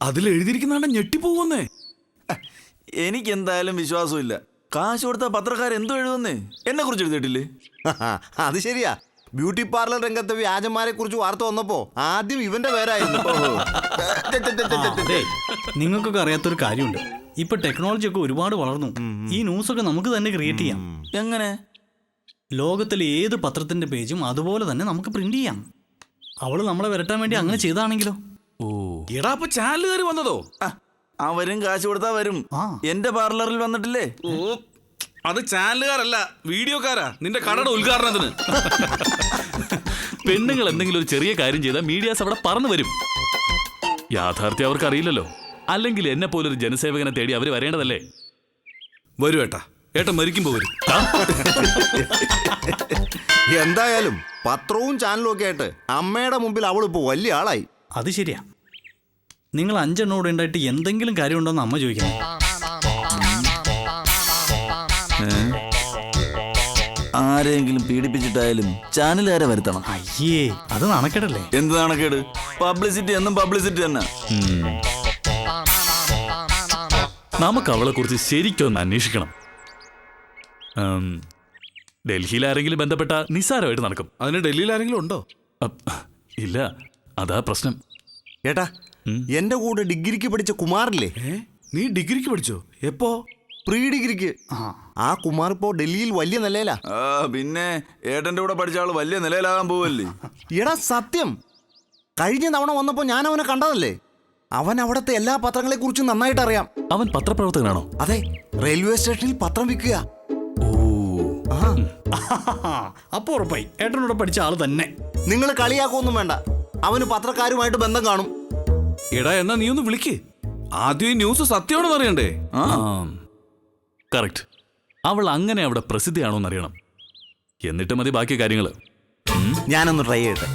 അതിൽ എഴുതിയിരിക്കുന്ന ഞെട്ടിപ്പോകുന്നേ. എനിക്കെന്തായാലും വിശ്വാസമില്ല. കാശ് കൊടുത്ത പത്രക്കാരെന്തോ എഴുതുന്നേ, എന്നെ കുറിച്ച് എഴുതിയിട്ടില്ലേ? അത് ശരിയാ. ബ്യൂട്ടി പാർലർ രംഗത്തെ വ്യാജന്മാരെ കുറിച്ച് വാർത്ത വന്നപ്പോ ആദ്യം ഇവന്റെ പേരായിരുന്നു. നിങ്ങൾക്കൊക്കെ അറിയാത്തൊരു കാര്യമുണ്ട്. ഇപ്പൊ ടെക്നോളജി ഒക്കെ ഒരുപാട് വളർന്നു. ഈ ന്യൂസൊക്കെ നമുക്ക് തന്നെ ക്രിയേറ്റ് ചെയ്യാം. എങ്ങനെ? ലോകത്തിലെ ഏത് പത്രത്തിന്റെ പേജും അതുപോലെ തന്നെ നമുക്ക് പ്രിന്റ് ചെയ്യാം. അവള് നമ്മളെ വരട്ടാൻ വേണ്ടി അങ്ങനെ ചെയ്താണെങ്കിലോ? ഓ എടാ, അപ്പൊ ചാനലുകാർ വന്നതോ? അവരും കാശ് കൊടുത്താ വരും. എന്റെ പാർലറിൽ വന്നിട്ടില്ലേ? ഓ, അത് ചാനലുകാരല്ല, വീഡിയോക്കാരാ നിന്റെ കടയുടെ ഉദ്ഘാടനത്തിന്. പെണ്ണുങ്ങൾ എന്തെങ്കിലും ഒരു ചെറിയ കാര്യം ചെയ്താൽ മീഡിയാസ് അവിടെ പറന്നു വരും. യാഥാർത്ഥ്യം അവർക്ക് അറിയില്ലല്ലോ. അല്ലെങ്കിൽ എന്നെ പോലൊരു ജനസേവകനെ തേടി അവര് വരേണ്ടതല്ലേ? വരൂ ഏട്ടാ, ഏട്ടൻ മരിക്കുമ്പോ വരും. എന്തായാലും പത്രവും ചാനലും ഒക്കെ ആയിട്ട് അമ്മയുടെ മുമ്പിൽ അവളിപ്പോ വലിയ ആളായി. അത് ശരിയാ. നിങ്ങൾ 5 എണ്ണം കൂടെ ഉണ്ടായിട്ട് എന്തെങ്കിലും കാര്യമുണ്ടോന്ന് അമ്മ ചോദിക്കണം. ആരെങ്കിലും പീഡിപ്പിച്ചിട്ടായാലും ചാനലുകാരെ വരുത്തണം. അയ്യേ, അത് നാണക്കേടല്ലേ? എന്ത് നാണക്കേട്? പബ്ലിസിറ്റി എന്നും പബ്ലിസിറ്റി തന്നെ. നമുക്ക് അവളെ കുറിച്ച് ശരിക്കൊന്ന് അന്വേഷിക്കണം. ഡൽഹിയിൽ ആരെങ്കിലും ബന്ധപ്പെട്ട നിസ്സാരമായിട്ട് നടക്കും. അതിന് ഡൽഹിയിൽ ആരെങ്കിലും ഉണ്ടോ? ഇല്ല, അതാ പ്രശ്നം. ഏട്ടാ, എന്റെ കൂടെ ഡിഗ്രിക്ക് പഠിച്ച കുമാറില്ലേ? നീ ഡിഗ്രിക്ക് പഠിച്ചോ? എപ്പോ? പ്രീ ഡിഗ്രിക്ക്. ആ കുമാർ ഇപ്പോ ഡൽഹിയിൽ വലിയ നിലയിലാ. പിന്നെ ഏട്ടന്റെ കൂടെ പഠിച്ച ആള് വലിയ നിലയിലാകാൻ പോവല്ലേ? എടാ സത്യം, കഴിഞ്ഞ തവണ വന്നപ്പോ ഞാൻ അവനെ കണ്ടതല്ലേ. അവൻ അവിടത്തെ എല്ലാ പത്രങ്ങളെ കുറിച്ചും നന്നായിട്ട് അറിയാം. അവൻ പത്രപ്രവർത്തകനാണോ? അതെ, റെയിൽവേ സ്റ്റേഷനിൽ പത്രം വിൽക്കുക. അപ്പൊ ഉറപ്പായി ഏട്ടനോട് പഠിച്ച ആള് തന്നെ. നിങ്ങൾ കളിയാക്കൊന്നും വേണ്ട, അവന് പത്രക്കാരുമായിട്ട് ബന്ധം കാണും. എടാ, എന്നാ നീ ഒന്ന് വിളിക്ക്. ആദ്യം ഈ ന്യൂസ് സത്യമാണെന്ന് അറിയണ്ടേ? കറക്റ്റ്. അവൾ അങ്ങനെ അവിടെ പ്രസിദ്ധിയാണോന്ന് അറിയണം. എന്നിട്ട് മതി ബാക്കി കാര്യങ്ങള്. ഞാനൊന്ന് ട്രൈ ചെയ്യട്ടെ.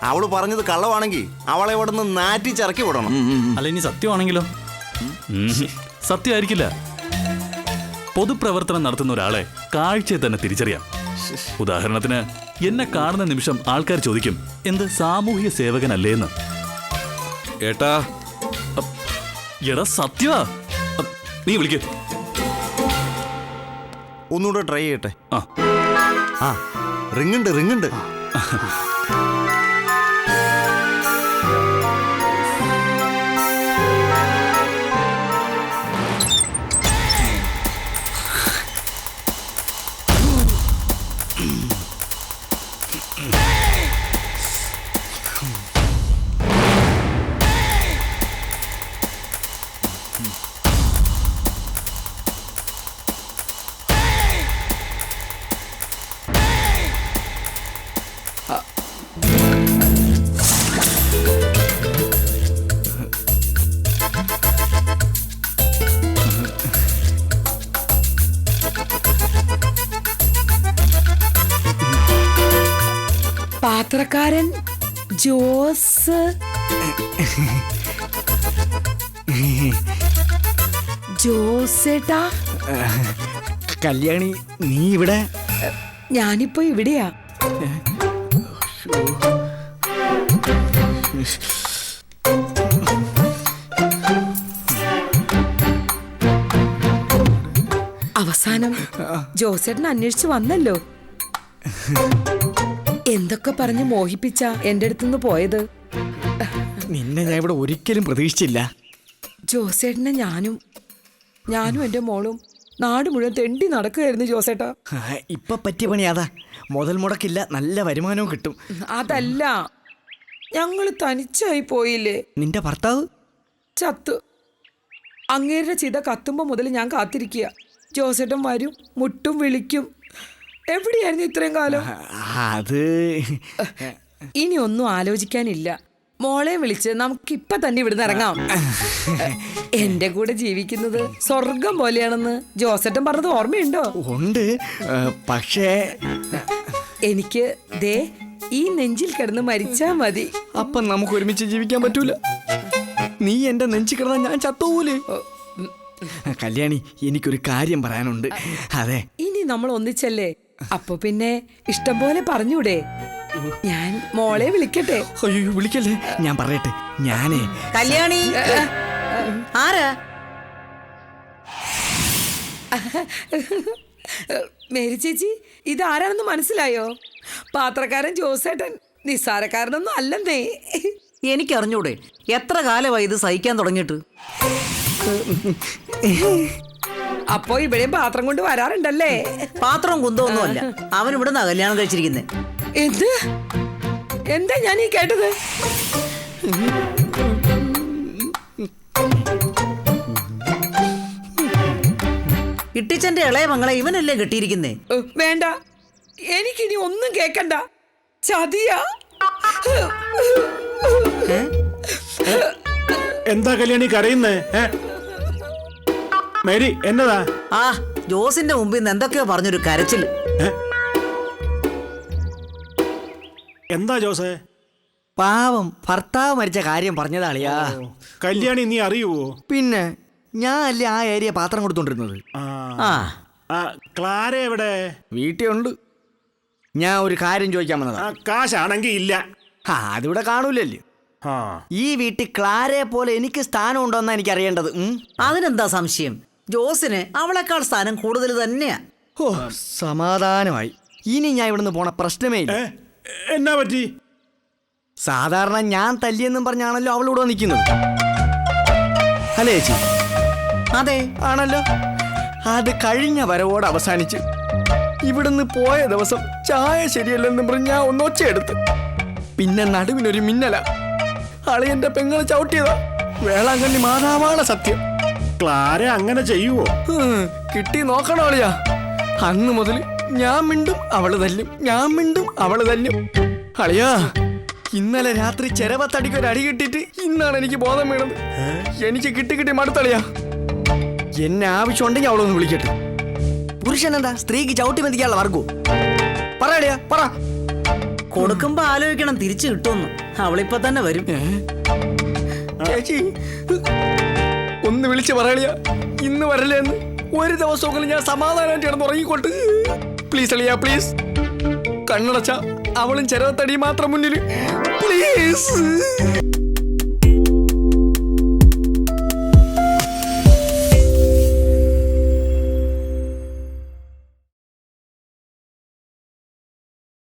അവള് പറഞ്ഞത് കള്ളമാണെങ്കിൽ അവളെ ഇവിടെ നിന്ന് നാറ്റിച്ചിറക്കി വിടണം. അല്ല, ഇനി സത്യമാണെങ്കിലോ? സത്യമായിരിക്കില്ല. പൊതുപ്രവർത്തനം നടത്തുന്ന ഒരാളെ കാഴ്ചയെ തന്നെ തിരിച്ചറിയാം. ഉദാഹരണത്തിന്, എന്നെ കാണുന്ന നിമിഷം ആൾക്കാർ ചോദിക്കും, എന്ത് സാമൂഹിക സേവകനല്ലേന്ന്. ഏട്ടാ, എടാ സത്യവാ. നീ വിളിക്ക്. ഒന്നുകൂടെ ട്രൈ ചെയ്യട്ടെ. ആ, റിങ്ങുണ്ട്. പത്രക്കാരൻ ജോസ്. ജോസേട്ടാ. കല്യാണി, നീ ഇവിടെ? ഞാനിപ്പോ ഇവിടെയാ. അവസാനം ജോസേട്ടൻ അന്വേഷിച്ചു വന്നല്ലോ. എന്തൊക്കെ പറഞ്ഞ് മോഹിപ്പിച്ച എന്റെ അടുത്തുനിന്ന് പോയത്. നിന്നെ ഞാൻ ഇവിടെ ഒരിക്കലും പ്രതീക്ഷിച്ചില്ല. ജോസേട്ടനെ ഞാനും എന്റെ മോളും നാട് മുഴുവൻ തെണ്ടി നടക്കുകയായിരുന്നു ജോസേട്ടാ. ഇപ്പൊ പറ്റിയ പണി അതാ. മുതൽ മുടക്കില്ല, നല്ല വരുമാനവും കിട്ടും. അതല്ല, ഞങ്ങള് തനിച്ചായി പോയില്ലേ. നിന്റെ ഭർത്താവ് ചത്തു. അങ്ങേരുടെ ചിത കത്തുമ്പോ മുതൽ ഞാൻ കാത്തിരിക്കുക. ജോസേട്ടൻ വരും, മുട്ടും വിളിക്കും. എവിടെയായിരുന്നു ഇത്രയും കാലം? അത് ഇനി ഒന്നും ആലോചിക്കാനില്ല. മോളെ വിളിച്ച് നമുക്കിപ്പൊ തന്നെ ഇവിടുന്ന് ഇറങ്ങാം. എന്റെ കൂടെ ജീവിക്കുന്നത് സ്വർഗം പോലെയാണെന്ന് ജോസേട്ടൻ പറഞ്ഞത് ഓർമ്മയുണ്ടോ? ഉണ്ട്, പക്ഷേ എനിക്ക് ദേ ഈ നെഞ്ചിൽ കിടന്ന് മരിച്ചാ മതി. അപ്പൊ നമുക്ക് ഒരുമിച്ച് ജീവിക്കാൻ പറ്റൂല. നീ എന്റെ നെഞ്ചിൽ കിടന്നാ ഞാൻ ചത്തുപോലെ. കല്യാണി, എനിക്കൊരു കാര്യം പറയാനുണ്ട്. അതെ, ഇനി നമ്മൾ ഒന്നിച്ചല്ലേ, അപ്പൊ പിന്നെ ഇഷ്ടം പോലെ പറഞ്ഞൂടെ. ഞാൻ മോളെ വിളിക്കട്ടെ? അയ്യോ വിളിക്കല്ലേ, ഞാൻ പറയട്ടെ. ഞാനേ കല്യാണി ആരാ? മേരി ചേച്ചി, ഇതാരാണെന്ന് മനസ്സിലായോ? പാത്രക്കാരൻ ജോസേട്ടൻ. നിസ്സാരക്കാരനൊന്നും അല്ലെന്നേ. എനിക്കറിഞ്ഞൂടെ, എത്ര കാലമായി ഇത് സഹിക്കാൻ തുടങ്ങിയിട്ട്? അപ്പോ ഇവിടെ പാത്രം കൊണ്ട് വരാറുണ്ടല്ലേ? പാത്രം കുന്തമൊന്നും അല്ല, അവൻ ഇവിടുന്നാ കല്യാണം കഴിച്ചിരിക്കുന്നത്. എന്ത്? എന്താ ഞാൻ ഈ കേട്ടത്? ഇട്ടിച്ചന്റെ ഇളയ മങ്ങളെ ഇവനല്ലേ കെട്ടിയിരിക്കുന്നേ? വേണ്ട, എനിക്കിനി ഒന്നും കേക്കണ്ട. ചതിയാ. എന്താ കല്യാണി കരയുന്നേ? മേരി എന്നതാ? ആ ജോസിന്റെ മുമ്പിൽ നിന്ന് എന്തൊക്കെയോ പറഞ്ഞൊരു കരച്ചില്. എന്താ ജോസേ? പാവം ഭർത്താവ് മരിച്ച കാര്യം പറഞ്ഞതാളിയാ. കല്യാണി നീ അറിയുവോ? പിന്നെ ഞാൻ അല്ലേ ആ ഏരിയ പാത്രം കൊടുത്തോണ്ടിരുന്നത്. ആ ക്ലാര എവിടെ? വീട്ടിൽ ഉണ്ട്. ഞാൻ ഒരു കാര്യം ചോദിക്കാൻ വന്നതാ. കാശാണെങ്കി ഇല്ല. അതിവിടെ കാണൂലല്ലോ. ആ ഈ വീട്ടിൽ ക്ലാരയെ പോലെ എനിക്ക് സ്ഥാനം ഉണ്ടോന്നാ എനിക്ക് അറിയേണ്ടത്. അതിനെന്താ സംശയം? ജോസിന് അവളെക്കാൾ സ്ഥാനം കൂടുതൽ തന്നെയാ. ഓ സമാധാനമായി. ഇനി ഞാൻ ഇവിടുന്ന് പോണ പ്രശ്നമേ ഇല്ല. എന്നാ പറ്റി? സാധാരണ ഞാൻ തല്ലിയെന്നും പറഞ്ഞാണല്ലോ അവളിവിടെ നിൽക്കുന്നത്. അല്ലേ ചേച്ചി? അതെ ആണല്ലോ. അത് കഴിഞ്ഞ വരവോട് അവസാനിച്ച് ഇവിടുന്ന് പോയ ദിവസം ചായ ശരിയല്ലെന്നും പറഞ്ഞ് ഞാൻ ഒന്നൊച്ചയെടുത്ത്. പിന്നെ നടുവിനൊരു മിന്നല. അളിയന്റെ പെങ്ങളെ ചവിട്ടിയതാ. വേളാങ്കണ്ണി മാതാവാണ് സത്യം. ക്ലാര അങ്ങനെ ചെയ്യുവോ? കിട്ടി നോക്കണോ അളിയാ. അന്ന് മുതൽ ഞാൻ മിണ്ടും അവള് തല്ലും, ഞാൻ മിണ്ടും അവള് തല്ലും. അളിയാ, ഇന്നലെ രാത്രി ചെരവത്തടിക്കൊരു അടി കിട്ടിയിട്ട് ഇന്നാണ് എനിക്ക് ബോധം വീണത്. എനിക്ക് കിട്ടി മടുത്തളിയാ. എന്നെ ആവശ്യമുണ്ടെങ്കിൽ അവളൊന്ന് വിളിക്കട്ടെ. പുരുഷൻ എന്താ സ്ത്രീക്ക് ചവിട്ടി മതിക്കാനുള്ള വർഗോ? പറയടിയാ പറ. കൊടുക്കുമ്പോ ആലോചിക്കണം തിരിച്ചു കിട്ടുമെന്ന്. അവളിപ്പോ തന്നെ വരും. ചേച്ചി ഒന്ന് വിളിച്ച് പറയളിയാ, ഇന്ന് വരല്ലേ എന്ന്. ഒരു ദിവസമെങ്കിലും ഞാൻ സമാധാനമായിട്ട് കിടന്ന് ഉറങ്ങിക്കോട്ട്. പ്ലീസ് അളിയാ പ്ലീസ്. കണ്ണടച്ച അവളും ചെരവത്തടി മാത്രം മുന്നിൽ പ്ലീസ്.